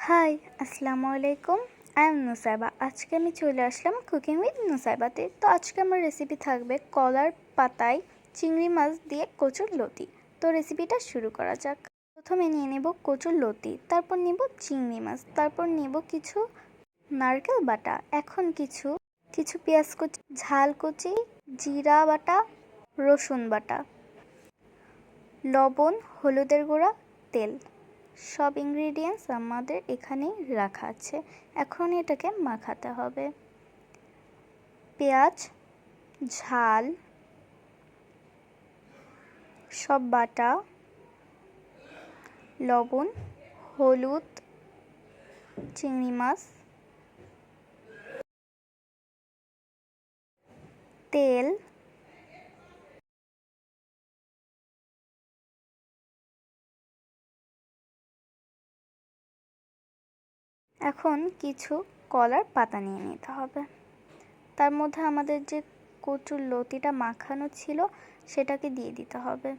High, আসসালামু আলাইকুম। I am Nusaiba. আজকে আমি চলে আসলাম কুকিং উইথ নুসাইবাতে। তো আজকে আমার রেসিপি থাকবে কলার পাতায় চিংড়ি মাছ দিয়ে কচুর লতি। তো রেসিপিটা শুরু করা যাক। প্রথমে নিয়ে নেব কচুর লতি, তারপর নেব চিংড়ি মাছ, তারপর নেব কিছু নারকেল বাটা, এখন কিছু কিছু পেঁয়াজ কুচি, ঝাল কুচি, জিরা বাটা, রসুন বাটা, লবণ, হলুদের গুঁড়া, তেল। সব ইনগ্রিডিয়েন্টস আমাদের এখানেই রাখা আছে। এখন এটাকে মাখাতে হবে। পেঁয়াজ, ঝাল, সব বাটা, লবণ, হলুদ, চিংড়ি মাছ, তেল, এখন কিছু কলার পাতা নিয়ে নিতে হবে। তার মধ্যে আমাদের যে কচুর লতিটা মাখানো ছিল সেটাকে দিয়ে দিতে হবে।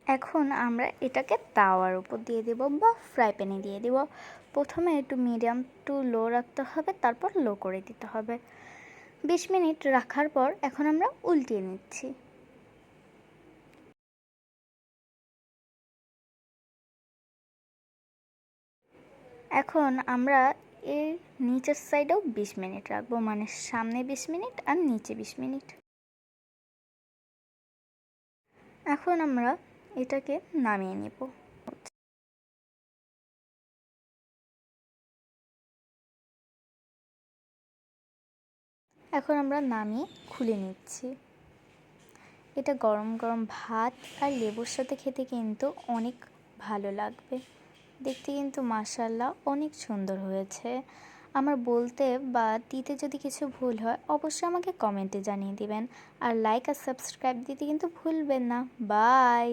এখন আমরা এটাকে তাওয়ার উপর দিয়ে দেব বা ফ্রাই প্যানে দিয়ে দেব। প্রথমে একটু মিডিয়াম টু লো রাখতে হবে, তারপর লো করে দিতে হবে। 20 মিনিট রাখার পর এখন আমরা উল্টিয়ে নিচ্ছি। এখন আমরা এর নিচের সাইডেও 20 মিনিট রাখবো, মানে সামনে 20 মিনিট আর নিচে 20 মিনিট। এখন আমরা এটাকে নামিয়ে নেব। এখন আমরা নামিয়ে খুলে নিচ্ছি। এটা গরম গরম ভাত আর লেবুর সাথে খেতে কিন্তু অনেক ভালো লাগবে। দেখতে কিন্তু মাশাআল্লাহ অনেক সুন্দর হয়েছে। আমার বলতে বা দিতে যদি কিছু ভুল হয় অবশ্যই আমাকে কমেন্টে জানিয়ে দিবেন। আর লাইক আর সাবস্ক্রাইব দিতে কিন্তু ভুলবেন না। বাই।